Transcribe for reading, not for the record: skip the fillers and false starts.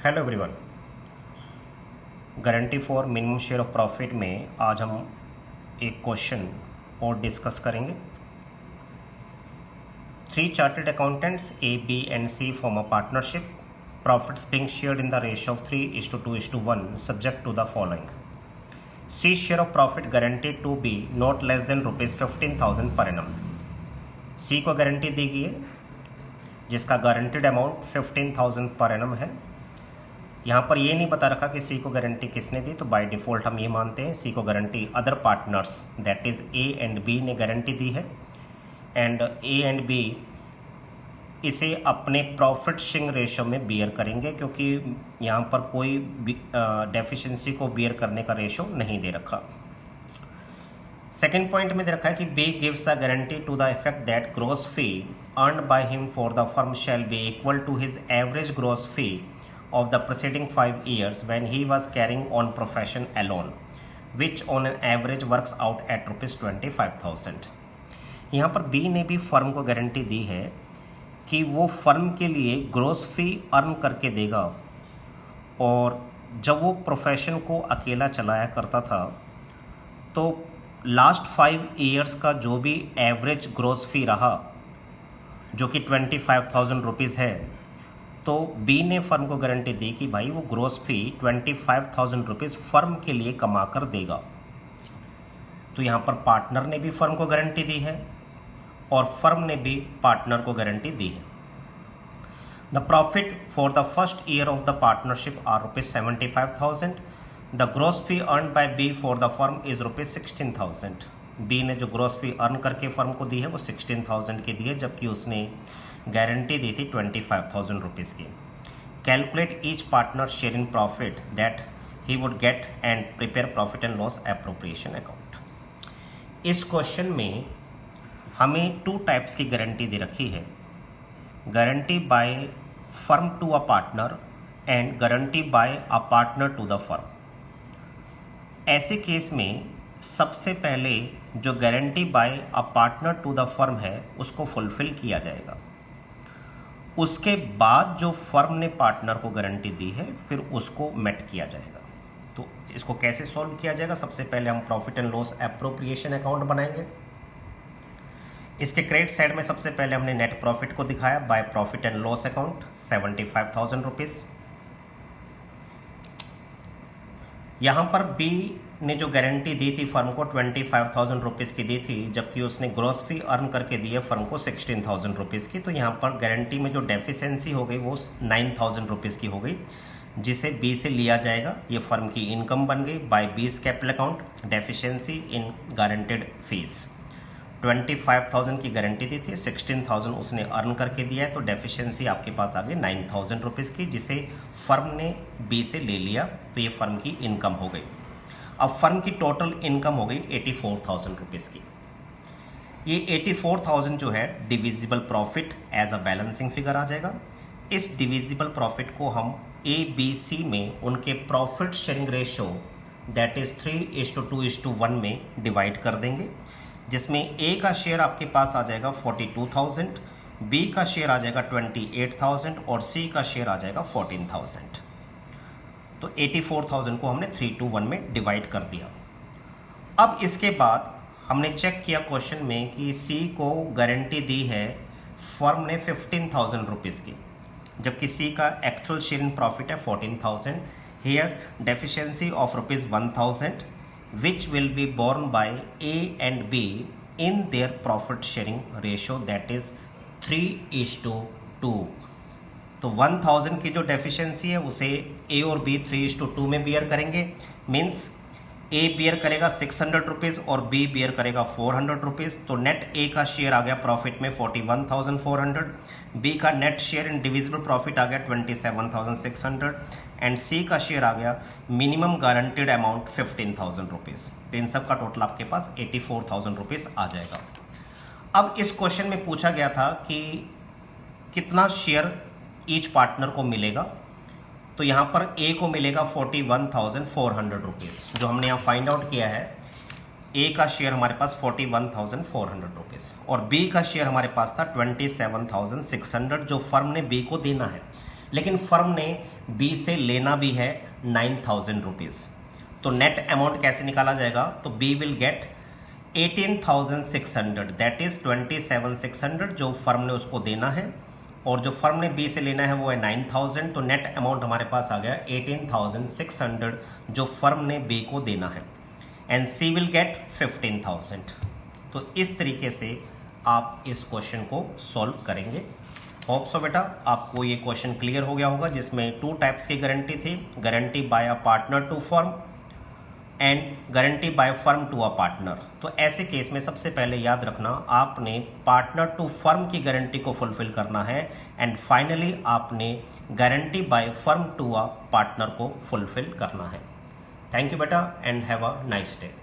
Hello everyone. Guarantee for minimum share of profit में आज हम एक क्वेश्चन और डिस्कस करेंगे। 3 chartered accountants A B and C form a partnership, profits being shared in the ratio of 3:2:1 subject to the following. C share of profit guaranteed to be not less than ₹15,000 per annum. सी को guarantee दी गई है जिसका guaranteed amount 15,000 per annum है। यहाँ पर ये नहीं बता रखा कि सी को गारंटी किसने दी, तो बाय डिफ़ॉल्ट हम ये मानते हैं सी को guarantee other partners that is A and B ने गारंटी दी है, एंड ए एंड बी इसे अपने प्रॉफिट शेयरिंग रेशो में बियर करेंगे क्योंकि यहाँ पर कोई डेफिशिएंसी को बियर करने का रेशो नहीं दे रखा। सेकेंड पॉइंट में दे रखा है कि B gives a guarantee to the effect that gross fee earned by him for the firm shall be equal to his average gross fee of the preceding 5 years when he was carrying on profession alone, which on an average works out at ₹25,000। यहाँ पर B ने भी firm को guarantee दी है कि वो firm के लिए ग्रॉस फी अर्न करके देगा, और जब वो प्रोफेशन को अकेला चलाया करता था तो लास्ट 5 ईयर्स का जो भी एवरेज ग्रॉस फी रहा जो कि ₹25,000 है, तो बी ने फर्म को गारंटी दी कि भाई वो ग्रॉस फी ₹25,000 फर्म के लिए कमा कर देगा। तो यहाँ पर पार्टनर ने भी फर्म को गारंटी दी है और फर्म ने भी पार्टनर को गारंटी दी है। The profit for the first year of the partnership are ₹75,000। The gross fee earn by B for the firm is ₹16,000। B ने जो ग्रॉस फी अर्न करके फर्म को दी है वो 16,000 की दी है, जबकि उसने गारंटी दी थी ₹25,000 की। Calculate each partner share in profit that he would get and prepare profit and loss appropriation account. इस क्वेश्चन में हमें 2 टाइप्स की गारंटी दे रखी है, guarantee by firm to a partner and guarantee by a partner to the firm. ऐसे case में सबसे पहले जो guarantee by a partner to the firm है उसको फुलफिल किया जाएगा। उसके बाद जो फर्म ने पार्टनर को गारंटी दी है फिर उसको मेट किया जाएगा। तो इसको कैसे सॉल्व किया जाएगा? सबसे पहले हम profit and loss appropriation account बनाएंगे। इसके क्रेडिट साइड में सबसे पहले हमने नेट प्रॉफिट को दिखाया by profit and loss account ₹75,000। यहाँ पर बी ने जो गारंटी दी थी फर्म को ₹25,000 की दी थी, जबकि उसने ग्रॉस फी अर्न करके दी है फर्म को ₹16,000 की। तो यहाँ पर गारंटी में जो डेफिशिएंसी हो गई वो ₹9,000 की हो गई, जिसे बी से लिया जाएगा। ये फर्म की इनकम बन गई by B's capital account deficiency in guaranteed fees. 25,000 की गारंटी दी थी, 16,000 उसने अर्न करके दिया है, तो डेफिशिएंसी आपके पास आ गई ₹9,000 की, जिसे फर्म ने बी से ले लिया, तो ये फर्म की इनकम हो गई। अब फर्म की टोटल इनकम हो गई ₹84,000 की। ये 84,000 जो है divisible profit as a balancing figure आ जाएगा। इस डिविजिबल प्रॉफिट को हम ए बी सी में उनके profit sharing ratio that is 3:2:1 में डिवाइड कर देंगे, जिसमें ए का शेयर आपके पास आ जाएगा 42,000, बी का शेयर आ जाएगा 28,000 और सी का शेयर आ जाएगा 14,000। तो 84,000 को हमने 3:1 में डिवाइड कर दिया। अब इसके बाद हमने चेक किया क्वेश्चन में कि सी को गारंटी दी है फर्म ने ₹15,000 की, जबकि सी का एक्चुअल शेयर इन प्रॉफिट है 14,000। Here deficiency of ₹1,000 which will be borne by A and B in their profit sharing ratio that is 3:2। तो 1,000 की जो डेफिशिएंसी है उसे ए और बी 3:2 में बियर करेंगे। मीन्स ए बियर करेगा ₹600 और बी बियर करेगा ₹400। तो नेट ए का शेयर आ गया प्रॉफिट में 41,400, बी का net share in divisible profit आ गया 27,600 एंड सी का शेयर आ गया मिनिमम गारंटीड अमाउंट ₹15,000। तो इन सब का टोटल आपके पास ₹84,000 आ जाएगा। अब इस क्वेश्चन में पूछा गया था कि कितना शेयर ईच पार्टनर को मिलेगा, तो यहाँ पर ए को मिलेगा ₹41,400, जो हमने यहाँ फाइंड आउट किया है। ए का शेयर हमारे पास ₹41,400 और बी का शेयर हमारे पास था 27,600, जो फर्म ने बी को देना है। लेकिन फर्म ने बी से लेना भी है 9,000 रुपीज़। तो नेट अमाउंट कैसे निकाला जाएगा, तो B will get 18,600 that is 27,600 जो फर्म ने उसको देना है, और जो फर्म ने बी से लेना है वो है 9,000। तो नेट अमाउंट हमारे पास आ गया 18,600 जो फर्म ने बी को देना है, एंड सी विल गेट 15,000। तो इस तरीके से आप इस क्वेश्चन को सॉल्व करेंगे। होप सो बेटा आपको ये क्वेश्चन क्लियर हो गया होगा, जिसमें 2 टाइप्स की गारंटी थी, guarantee by a partner to firm and guarantee by firm to a partner. तो ऐसे केस में सबसे पहले याद रखना आपने पार्टनर टू फर्म की गारंटी को फुलफिल करना है, एंड फाइनली आपने guarantee by firm to a partner को फुलफिल करना है। थैंक यू बेटा and have a nice day.